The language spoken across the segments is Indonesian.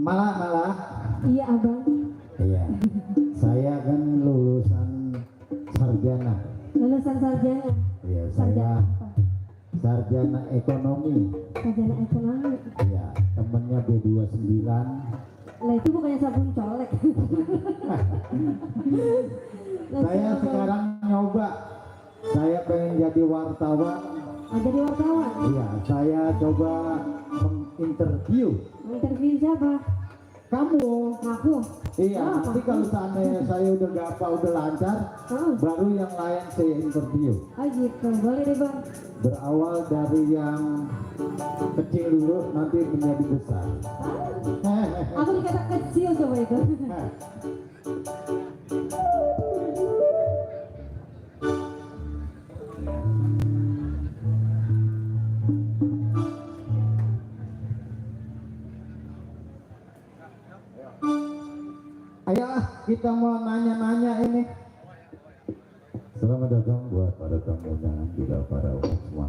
Malah. Iya abang. Iya. Saya kan lulusan sarjana. Lulusan sarjana. Iya, Sarjana saya apa? sarjana ekonomi. Sarjana ekonomi. Iya, temennya B29. Lah itu bukannya sabun colek. Saya sekarang nyoba. Saya pengen jadi wartawan. Jadi wartawan. Iya, saya coba menginterview Interview siapa? kamu. Aku. Iya, Oh, nanti aku. kalau seandainya saya udah gampang, udah lancar, baru yang lain saya interview. Oh gitu, boleh deh bang. Berawal dari yang kecil dulu, nanti menjadi besar. Aku dikata kecil coba itu. Ayo kita mau nanya-nanya ini. Selamat datang buat para tamu undangan juga para umum semua.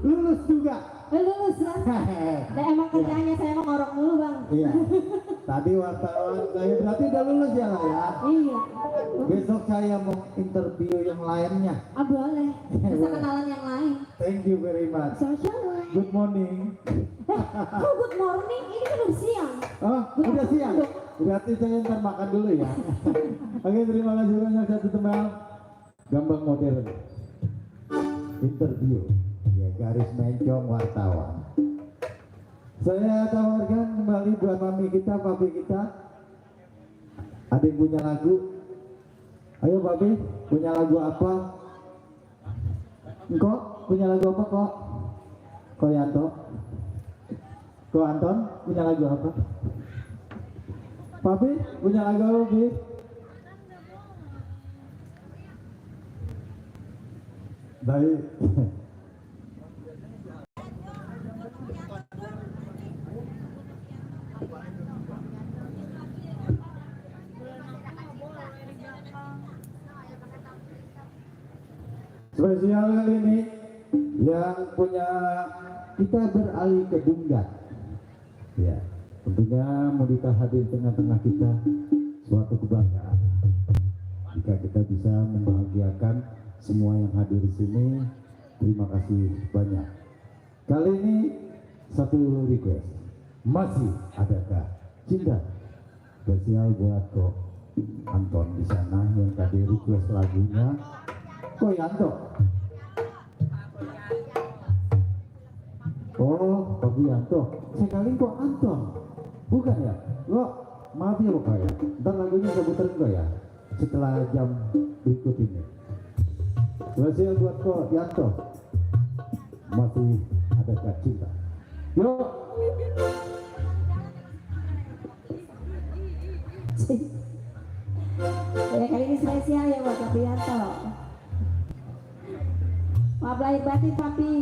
lulus juga. Lulus kan? Nah, emang kerjanya saya mau ngorok mulu bang. Iya. Tadi wartawan saya berarti udah lulus ya lah ya. Iya. Besok saya mau interview yang lainnya. Ah boleh. Bisa kenalan yang lain. Thank you very much. Sama-sama. Good morning. Oh good morning, ini kan udah siang. Oh, udah siang. Berarti saya ntar makan dulu ya. Oke, terima kasih banyak satu teman. Gambang modern. Interview. Ya, garis mencong wartawan. Saya tawarkan kembali buat mami kita, papi kita. Ada yang punya lagu? Ayo papi, punya lagu apa? Engkau punya lagu apa kok? Kok Yanto? Kok Anton punya lagu apa? Papi punya lagu apa papi? Baik. Spesial kali ini yang punya kita beralih ke Dunggat. Ya, tentunya Modita hadir tengah-tengah kita suatu kebanggaan. Jika kita bisa membahagiakan semua yang hadir di sini, terima kasih banyak. Kali ini satu request, masih adakah cinta spesial buat Kok Anton di sana yang tadi request lagunya. Kok Yanto? Oh, Pak Yanto. Sekali kok Anton. Bukan ya? Lo maaf ya Pak ya. Ntar lagunya saya puterin kok ya. Setelah jam berikut ini. Spesial buat Kok Yanto. Masih adakah cinta? Yuk. Ya kali ini spesial ya buat Papi Yanto. Maaf lahir batin papi.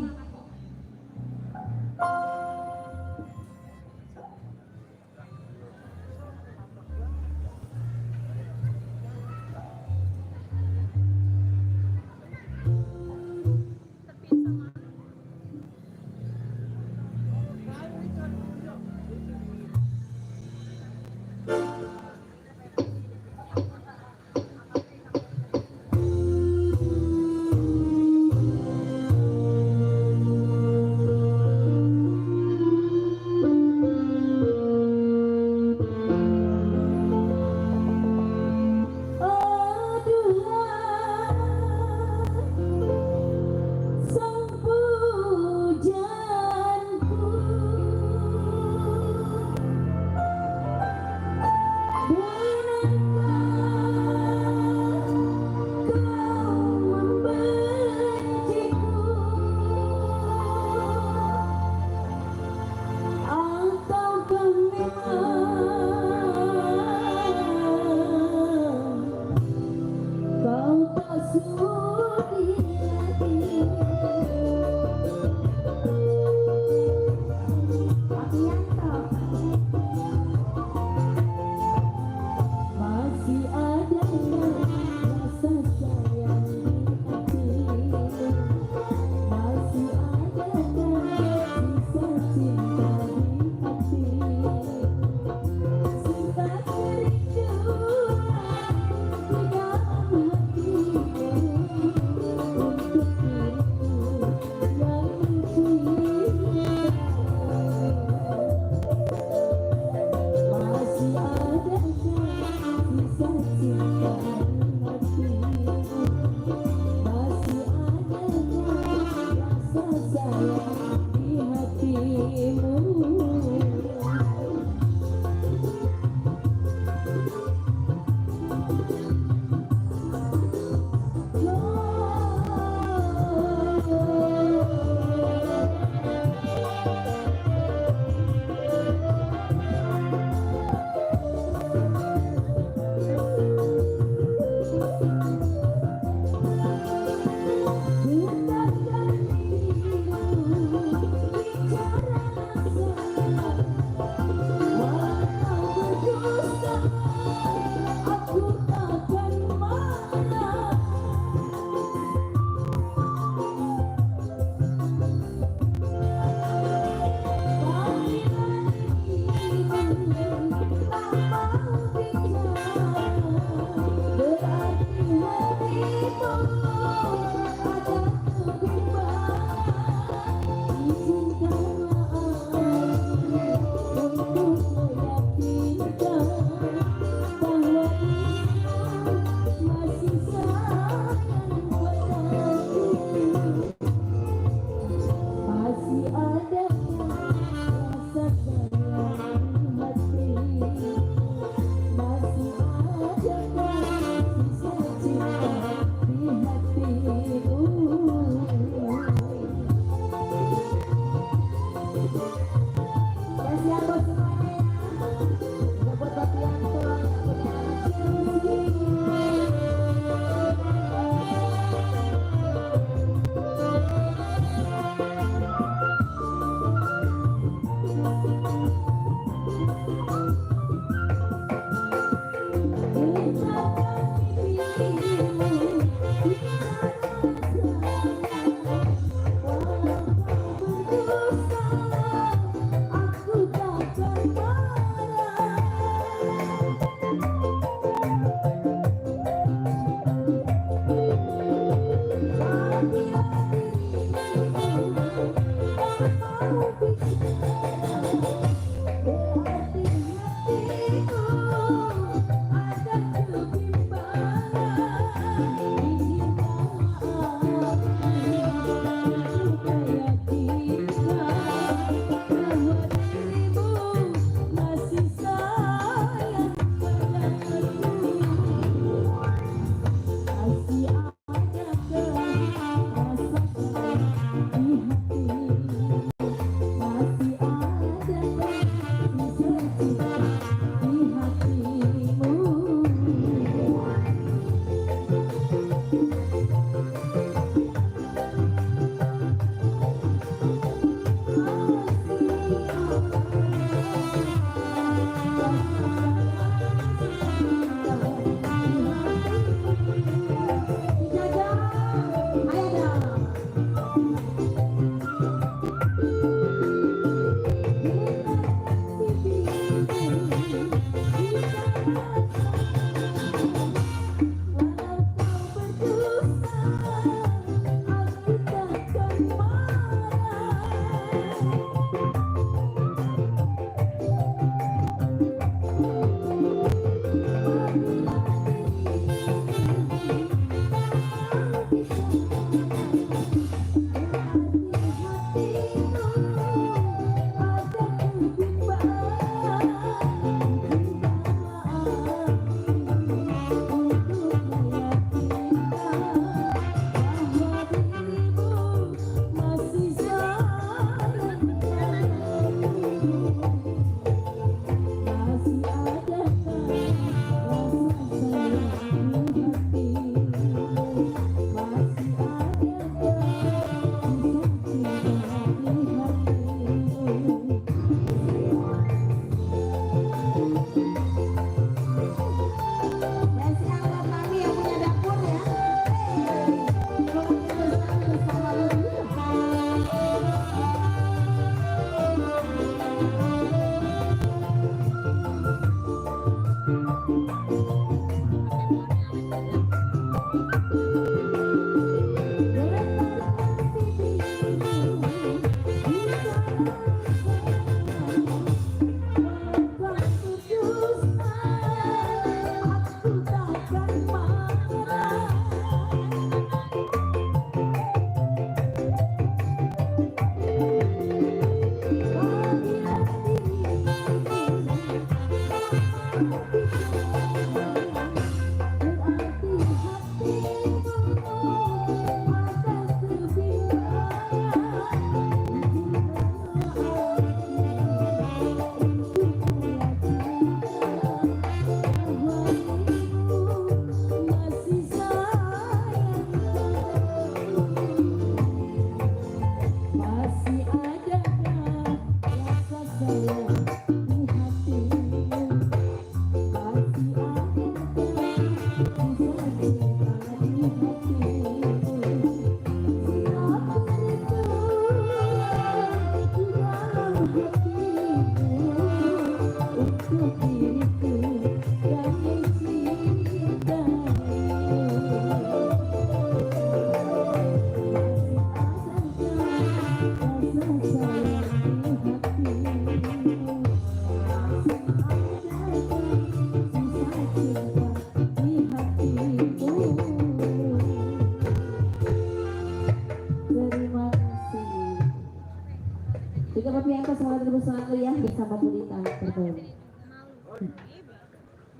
Juga Papi Angka semoga terus selalu ya bersama Budita terbang.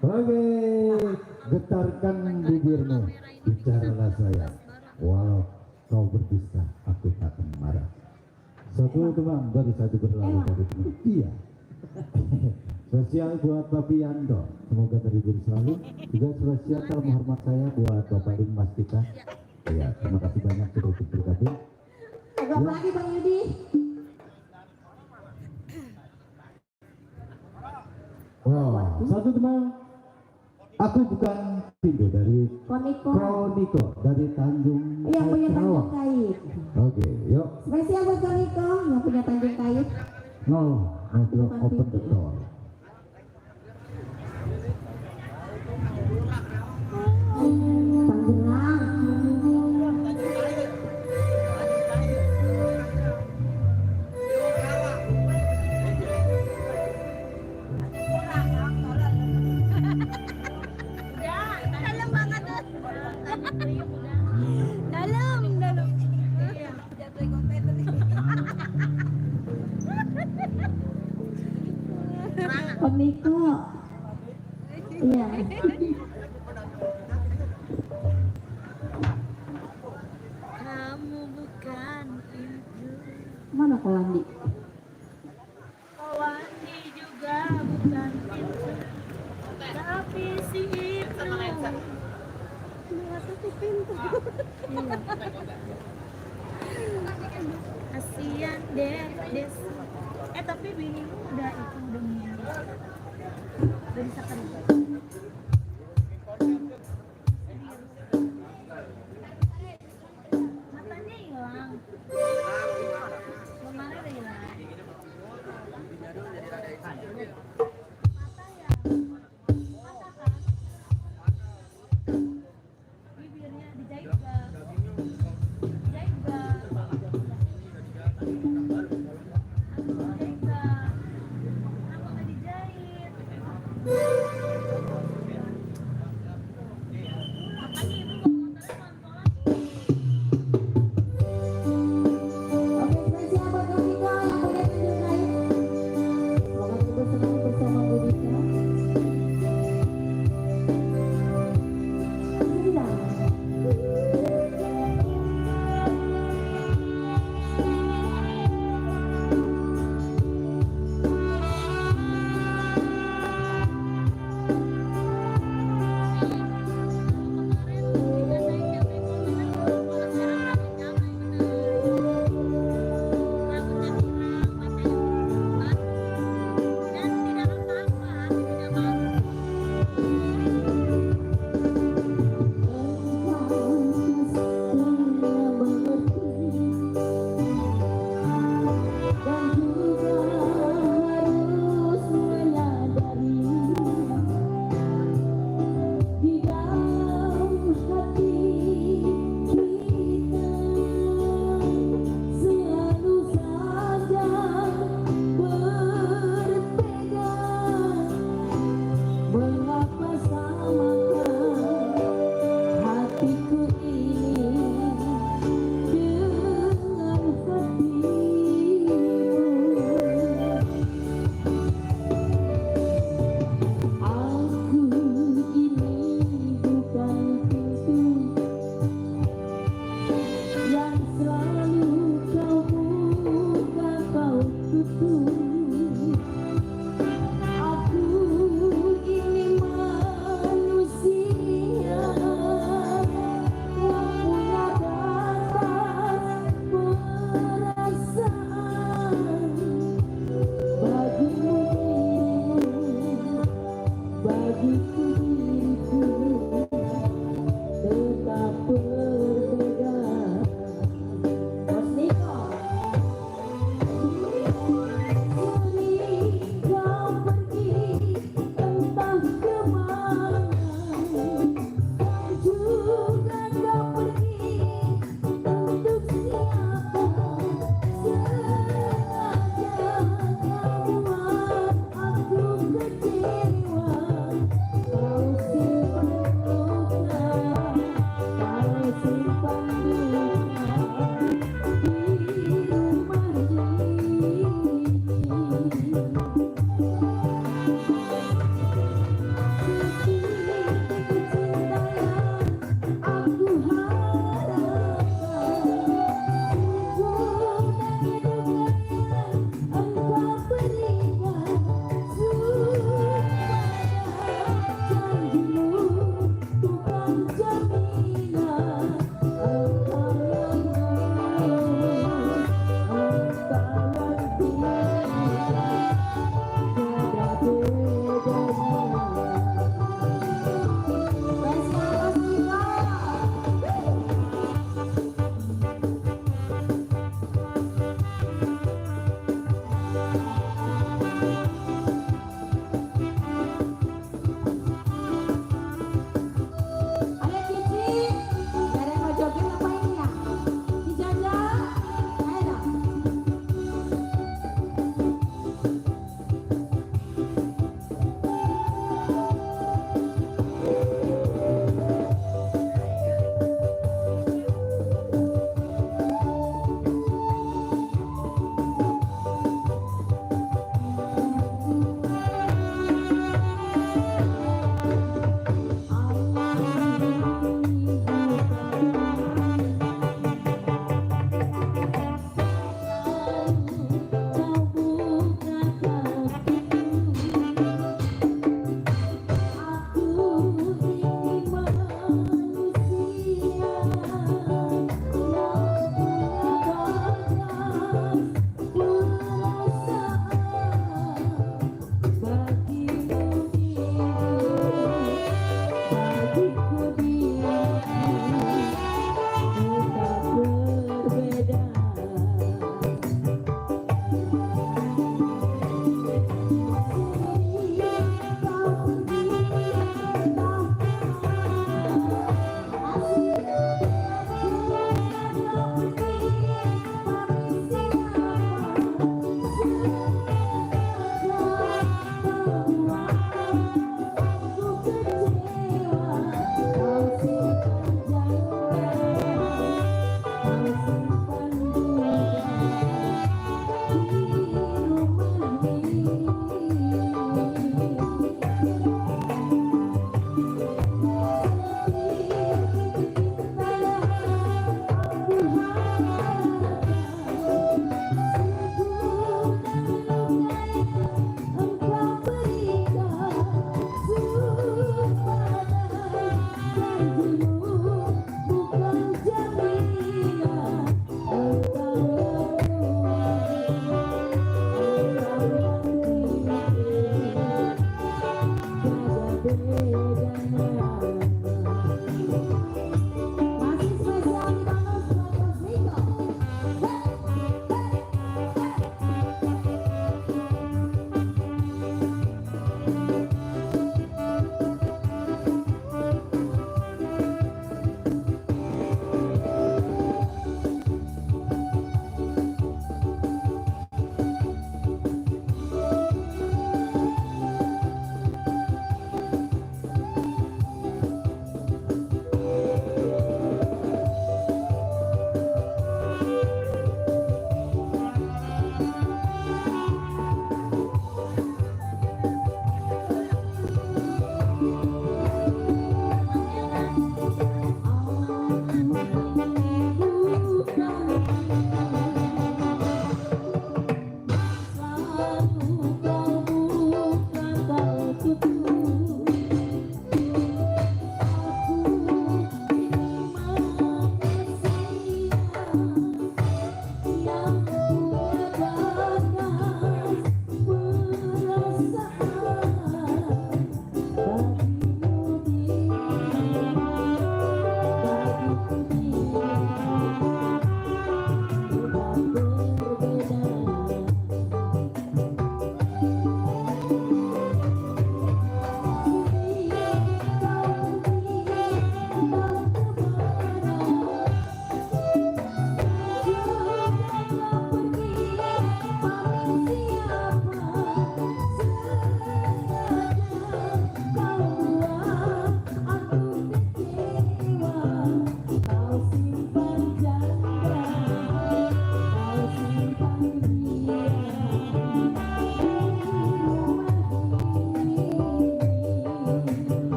Oke, getarkan bibirmu, bicaralah saya. Walau kau berdusta, aku tak akan marah. Satu teman baru saja berlalu dari teman. Iya. Spesial buat Papi Yanto, semoga terhibur selalu. Juga spesial salam hormat saya buat Bapak Dimas kita. Ya, terima kasih banyak sudah ikut bergabung. Agak lagi Bang Yudi. Wah, satu teman. Aku bukan Tindo dari Koniko. Kroniko dari Tanjung Yang punya Tanjung Karawang. Kait. Oke, yuk. Spesial buat Koniko yang punya Tanjung Kait. No, open the door. Dalam. Koniko. Iya. Kamu bukan itu. Mana Kolandi? Wandi juga bukan itu. Tapi si itu. Tutup pintu. Kasian deh, Des. Tapi bini udah itu udah meninggal. Udah bisa kerja. Matanya hilang. Kemarin udah hilang. Mata ya. Mata kan. Bibirnya dijahit gak? Dijahit gak? Dijahit gak? Kenapa gak dijahit? Makanya ibu bawa motornya pelan-pelan. Oke, spesial buat Koniko yang punya Tanjung Kait. Semoga terus selalu bersama Budita. Sudah.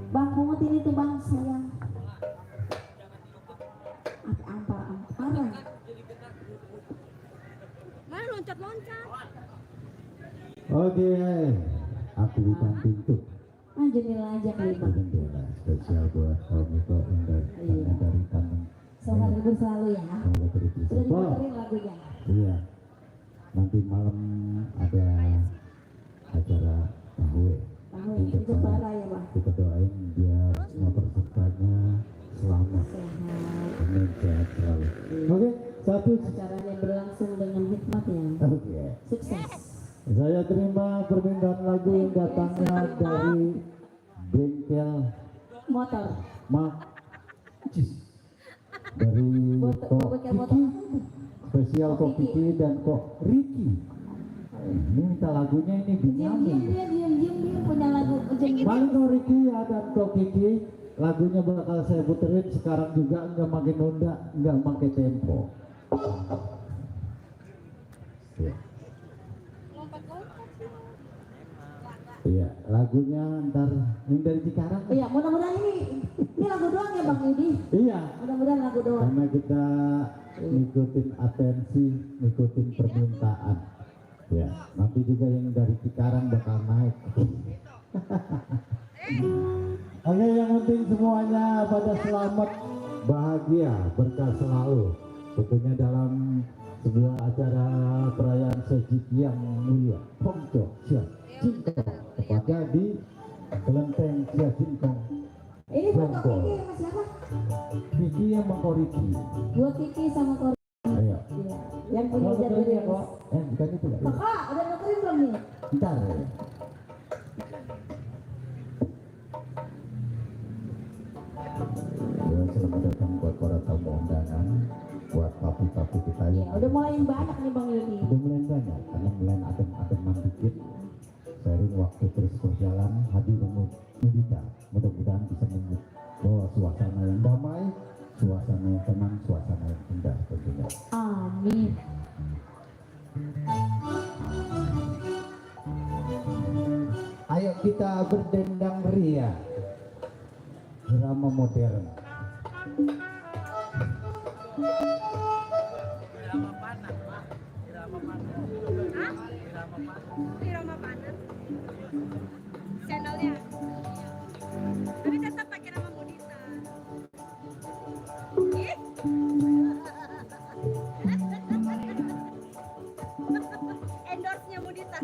Bang pungutin itu bang sayang. Ampar-amparan. Mana loncat-loncat? Oke, aktivitas pintu. Jendela aja kali bang. Jendela spesial buat kaum itu yang dari tangan. Sehat hidup selalu ya. Semoga terus Sudah bisa. diputerin lagunya. Iya. Nanti malam ada acara tahu. Tahu itu bara ya bang. Kita doain dia semua pesertanya selamat. Sehat. Amin, sehat selalu. Oke, satu. Acaranya berlangsung dengan hikmat ya. Oke. Sukses. Saya terima permintaan lagu yang datangnya dari bengkel Motor. Cis. Dari Kok Bengkel Kiki, motor. spesial Kok Kiki dan Kok Riki. Ini minta lagunya ini Diam Benyamin. dia punya lagu jeng. Paling Kok Riki dan Kok Kiki, lagunya bakal saya puterin sekarang juga, nggak makin nunda, nggak pakai tempo. Ya. Iya, lagunya ntar yang dari Cikarang. Iya, mudah-mudahan ini lagu doang ya Bang Yudi. Iya, Mudah-mudahan lagu doang. karena kita ngikutin atensi, ngikutin permintaan. Ya, nanti juga yang dari Cikarang bakal naik. Oke, yang penting semuanya pada selamat, bahagia, berkah selalu. Tentunya dalam sebuah acara perayaan Sejik yang mulia, Pongco Siap Cingkong, tepatnya di Kelenteng Siap Cingkong. Ini foto Kiki sama siapa? Kiki yang mengkoriki. Dua Kiki sama Kor. Ayo. Iya. Yang punya Mau jadwal nukerin ya ya. kok? Bukan itu ya. Kakak, udah nukerin belum nih? Ntar ya. Ya, selamat datang buat para tamu undangan, buat papi-papi kita Iya, yang udah mulai banyak nih Bang Yudi. udah mulai banyak, karena mulai adem-ademan dikit. Seiring waktu terus berjalan, hadir Mudita, mudah-mudahan bisa membawa suasana yang damai, suasana yang tenang, suasana yang indah tentunya. Amin. Ayo kita berdendang ria, drama modern. Irama panas. Channelnya. Tapi tetap pakai nama Monita. Ih. Endorse-nya Monita.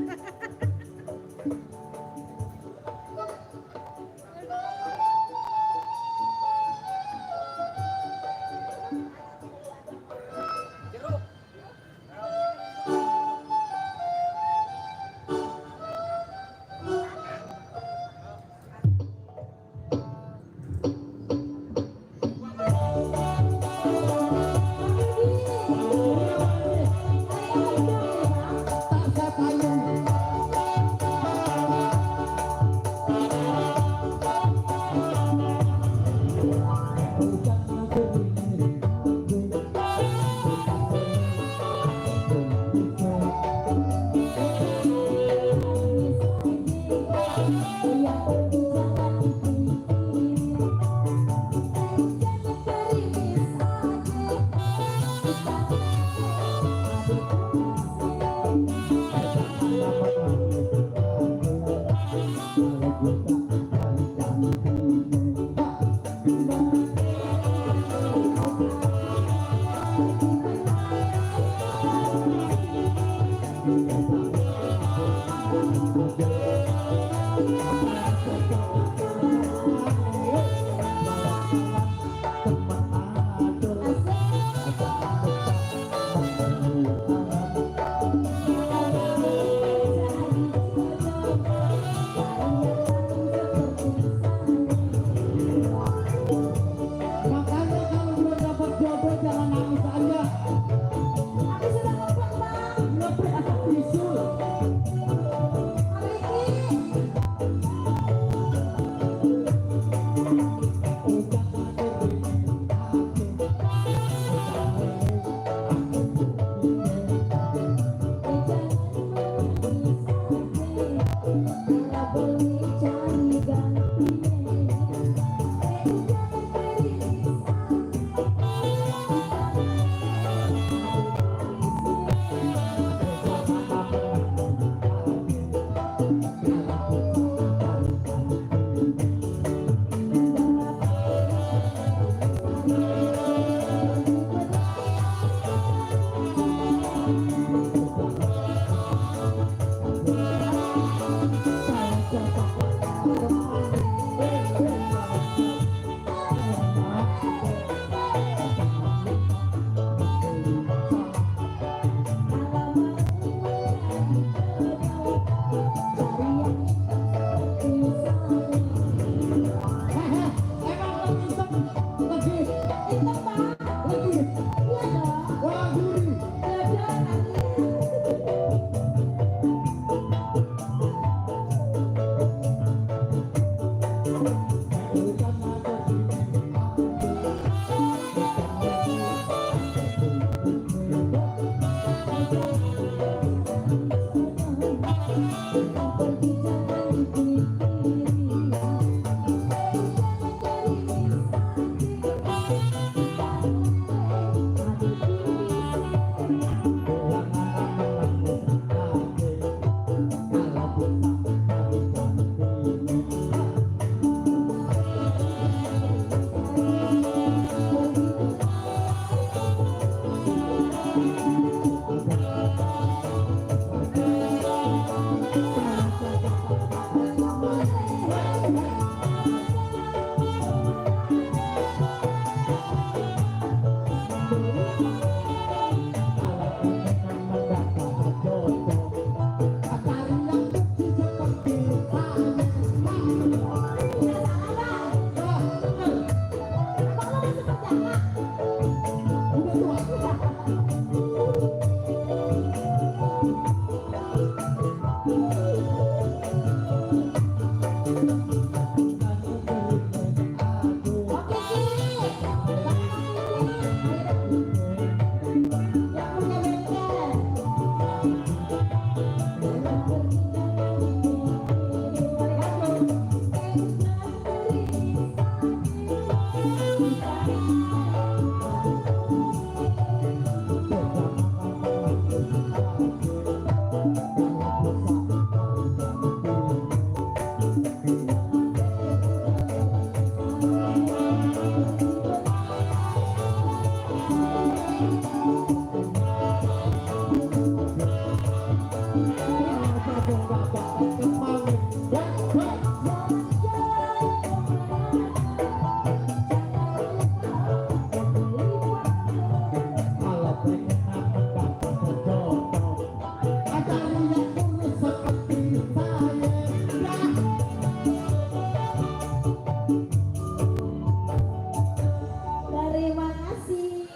Terima kasih.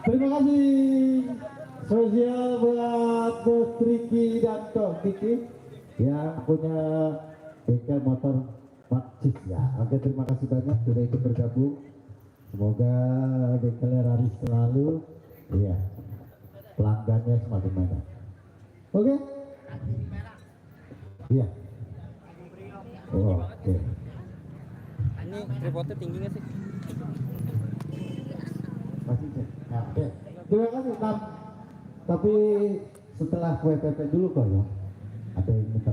Terima kasih spesial buat Bos Triki dan Tok Kiki yang punya bengkel motor Pakcik ya. Oke, terima kasih banyak sudah ikut bergabung. Semoga bengkelnya laris selalu. Iya, pelanggannya semakin banyak. Oke? Iya. Oh, oke. Ini tripodnya tinggi nggak sih? Masih sih. Nah, oke. Terima kasih Tam. Tapi setelah WPP dulu kok ya. Ada yang minta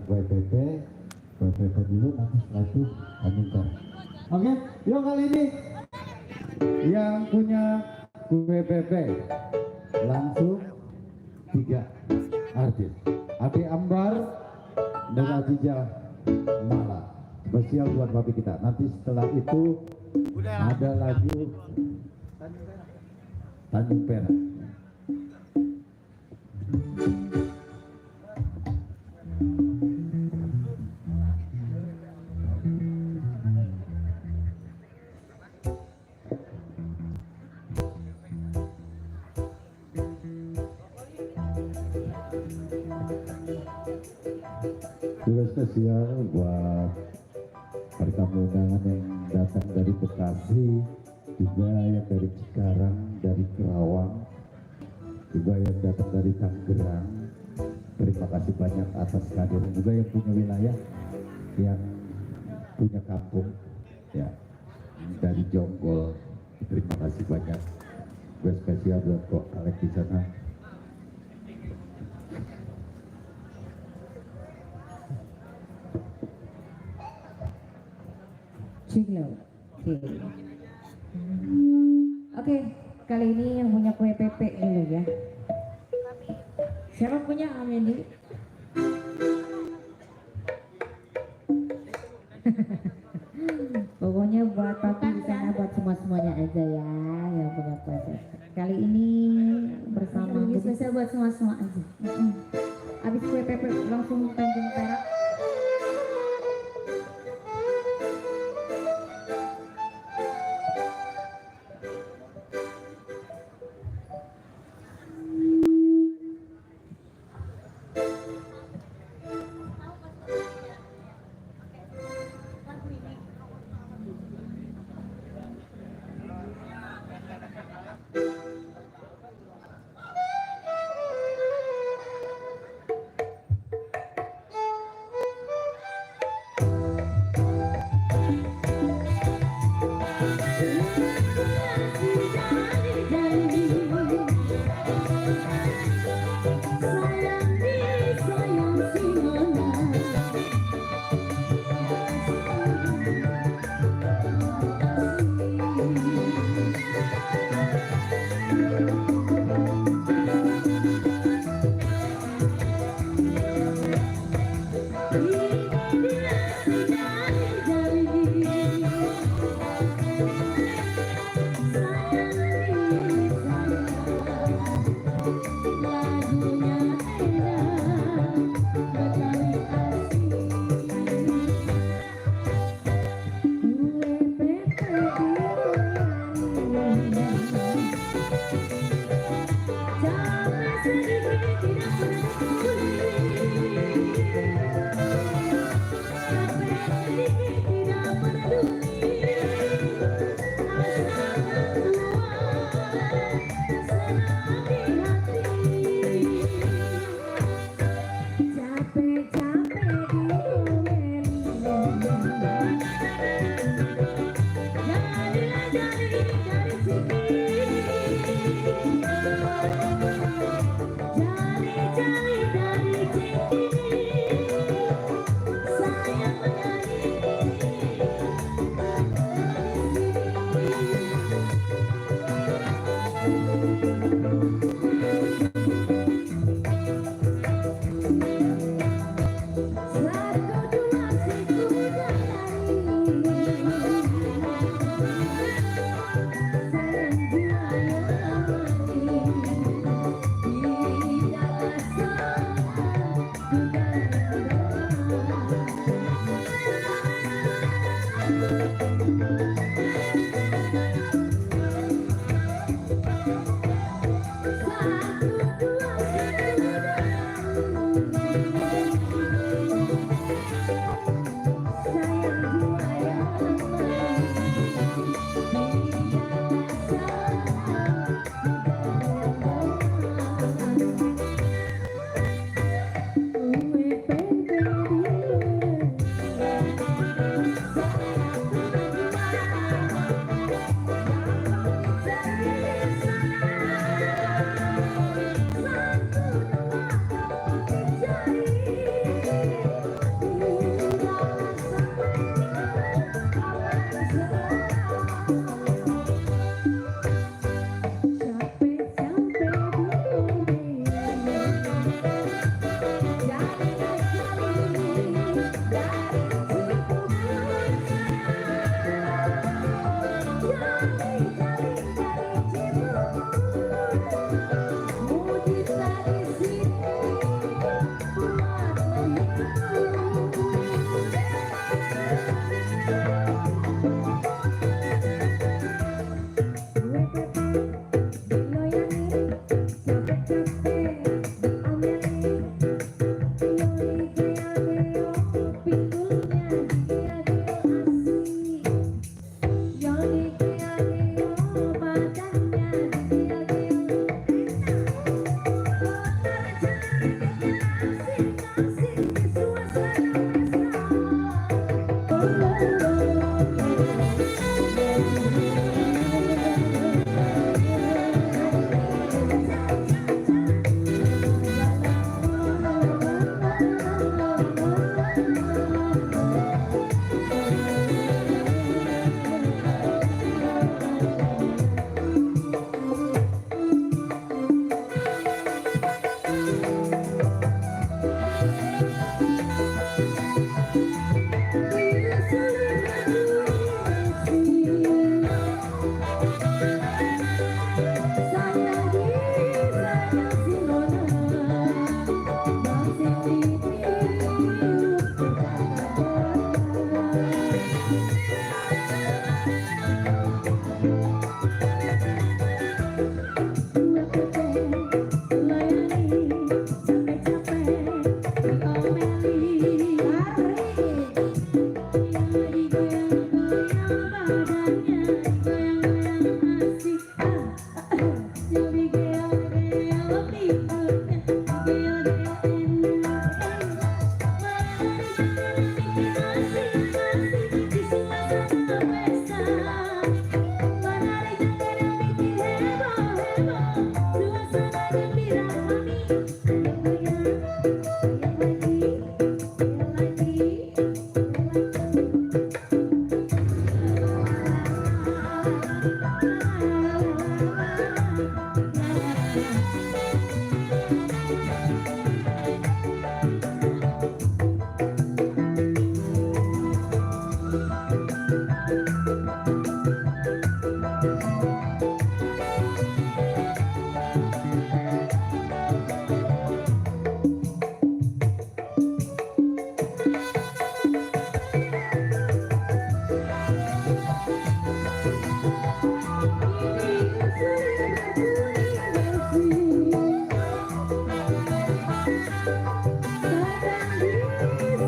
WPP dulu, nanti setelah itu minta. Oke, yuk kali ini yang punya WPP langsung 3 artis. Ade Ambar dan Aziza Mala. Spesial buat babi kita. Nanti setelah itu ada lagu Tanjung Perak. Juga spesial buat para tamu undangan yang datang dari Bekasi, juga yang dari Cikarang, dari Kerawang, juga yang datang dari Tangerang. Terima kasih banyak atas kehadiran, juga yang punya wilayah, yang punya kampung, ya, dari Jonggol. Terima kasih banyak. Gue spesial buat kok Alex di sana. Ciglo. Oke, kali ini yang punya kue pepe dulu ya. Siapa punya Amendi? Pokoknya buat papi di sana, buat semuanya aja ya yang punya kue pepe. Kali ini bersama Ini spesial buat semua aja. Abis kue pepe langsung Tanjung Perak.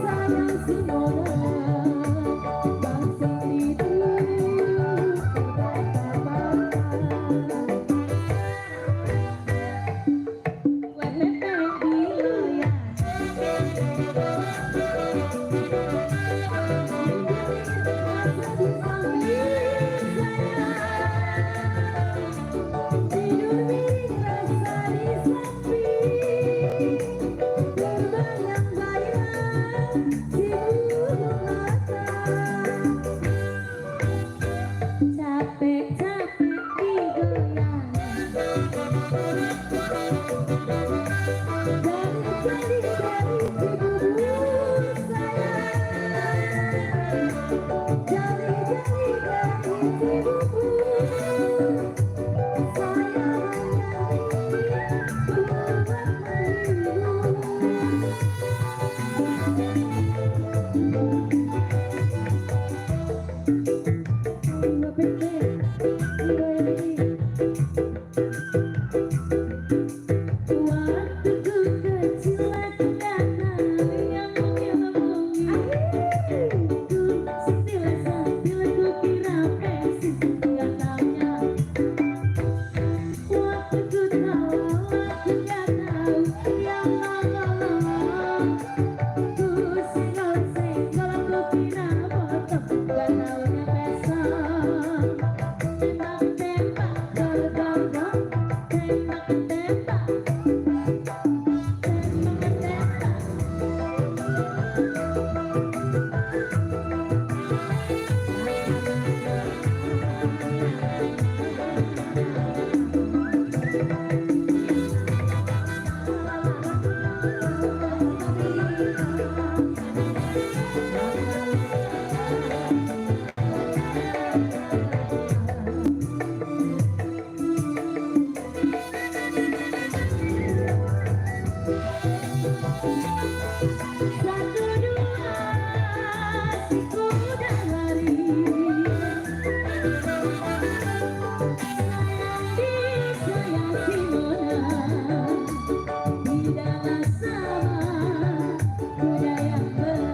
Sayang si Mona, bangsa itu Satu dua si kuda lari, sayang si Mona, tidaklah sama kuda yang benar.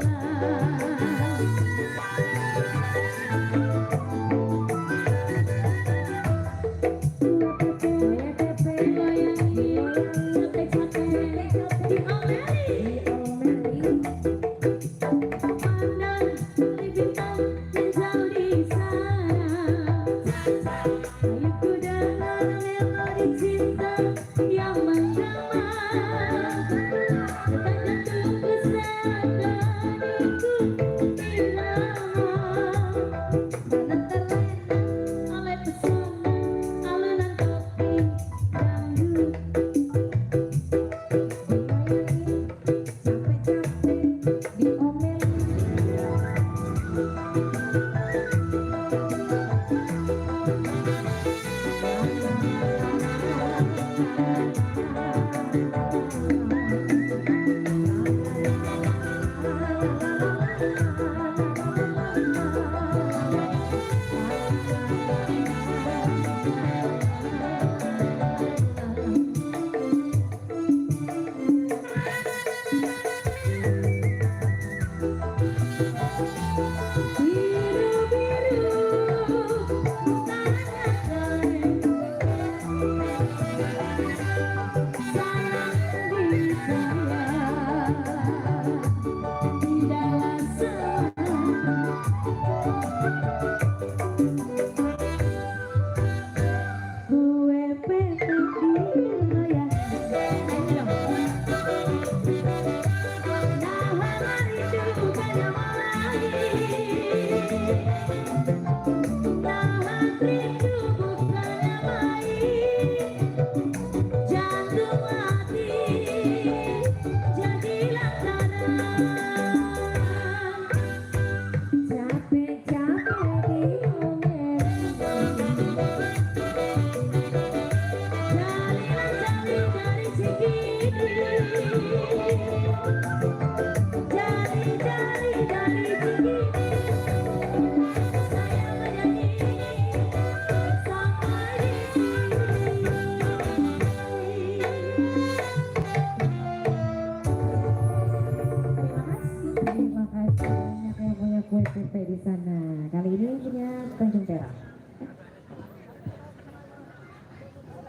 Kue pupe di sana. Kali ini punya Tanjung Perak.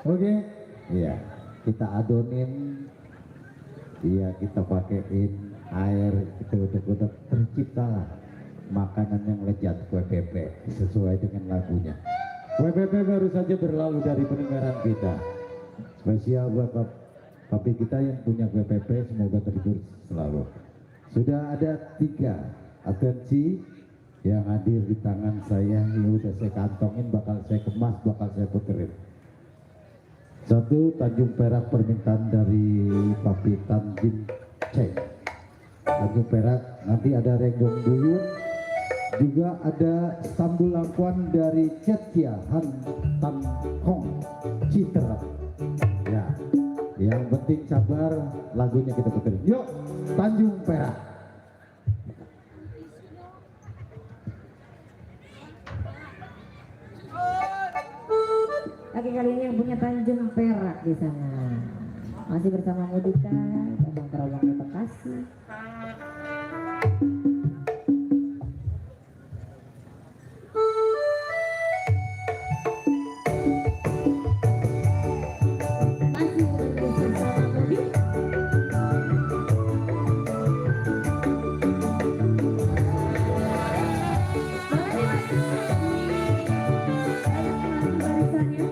Oke, iya kita adonin, iya kita pakein air, kita udah terciptalah makanan yang lezat kue pepe sesuai dengan lagunya. Kue pepe baru saja berlalu dari pendengaran kita. Spesial buat papi kita yang punya kue pepe, semoga terhibur selalu. Sudah ada 3 atensi yang hadir di tangan saya, ini udah saya kantongin, bakal saya kemas, bakal saya puterin. 1 Tanjung Perak permintaan dari Papi Tanjung Ceng. Tanjung Perak, nanti ada Renggong Duyung, juga ada Sambul Langkuan dari Cetia Han Tan Hong Citra. Ya, yang penting sabar, lagunya kita puterin. Yuk, Tanjung Perak. Oke, kali ini yang punya Tanjung Perak di sana. Masih bersama Mudika, Abang Terawang Bekasi. Masih bersama Mudika. Barisannya.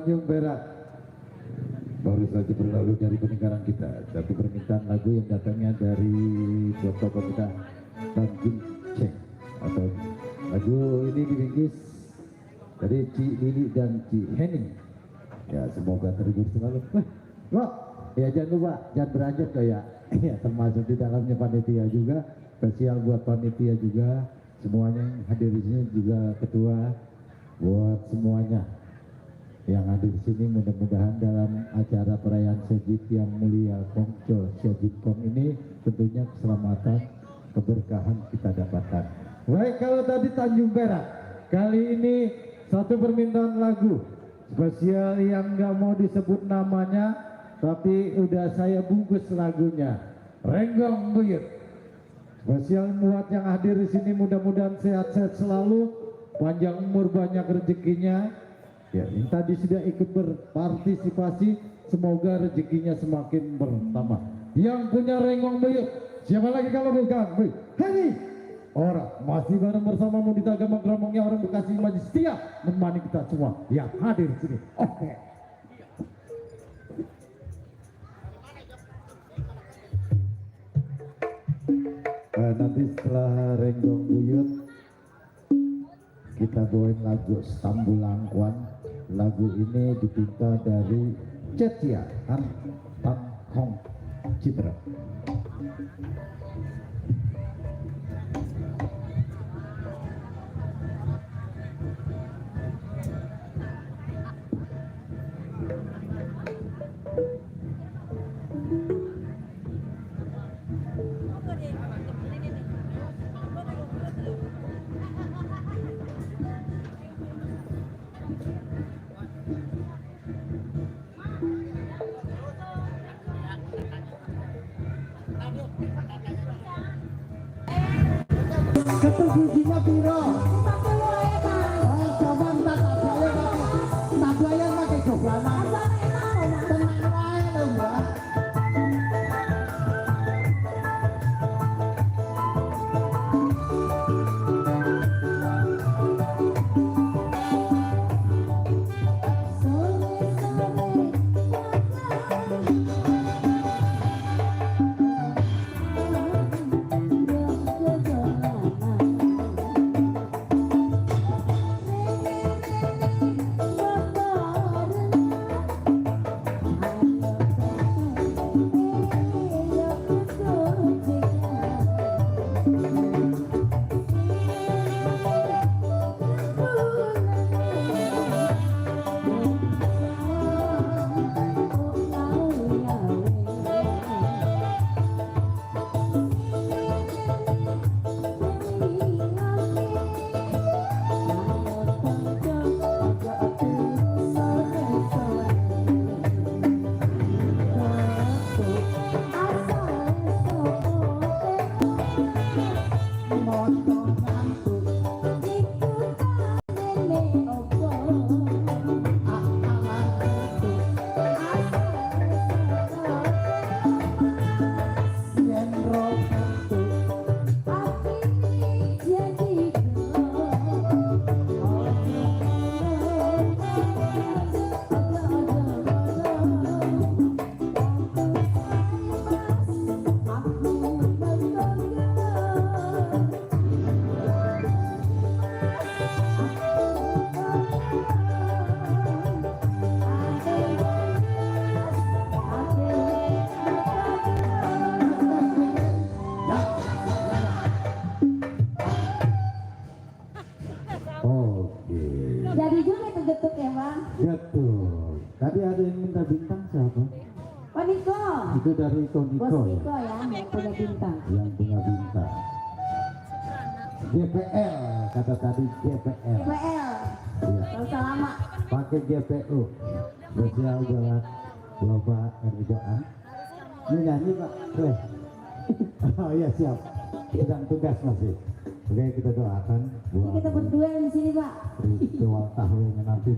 Tanjung Perak. Baru saja berlalu dari peninggalan kita. Satu permintaan lagu yang datangnya dari Dr. Pemuda Tanjung Ceng, atau lagu ini diringkis dari Ci Lili dan Ci Henning. Ya, semoga terhibur selalu. Wah, ya jangan lupa, jangan beranjak kayak ya, termasuk di dalamnya panitia juga, spesial buat panitia juga, semuanya yang hadir di sini juga ketua, buat semuanya yang hadir di sini, mudah-mudahan dalam acara perayaan Sejid yang mulia Kongco Sejid Kong ini tentunya keselamatan, keberkahan kita dapatkan. Baik, kalau tadi Tanjung Perak, kali ini satu permintaan lagu spesial yang nggak mau disebut namanya, tapi udah saya bungkus lagunya. Renggong Buyut. Spesial buat yang hadir di sini, mudah-mudahan sehat-sehat selalu, panjang umur, banyak rezekinya. Ya, yang tadi sudah ikut berpartisipasi, semoga rezekinya semakin bertambah. Yang punya Renggong Buyut, siapa lagi kalau bukan Heni? Orang masih bareng bersama Mudita Gambang Kromongnya, orang Bekasi masih setia menemani kita semua yang hadir di sini. Oke. Nanti setelah Renggong Buyut kita bawain lagu Stambulangkuan. Lagu ini dipinta dari Cetia Tan Hong Citra. Ketemu Cina Piro. Coba tak bayar pakai cobanan. Tenang wae lho, Mbak. Jadi juga itu getuk ya Bang. Betul. Tadi ada yang minta bintang siapa? Pak Niko. Itu dari Bos Niko ya? Niko ya, yang punya bintang. Yang punya bintang. GPL, kata tadi GPL. PL. Iya. Kalau selama. Pakai GPU. Spesial buat Bapak Erdogan. Ini nyanyi Pak. Oh iya siap. Sedang tugas masih. Oke, kita doakan Ini buat kita berdua di sini Pak. ritual tahunnya nanti.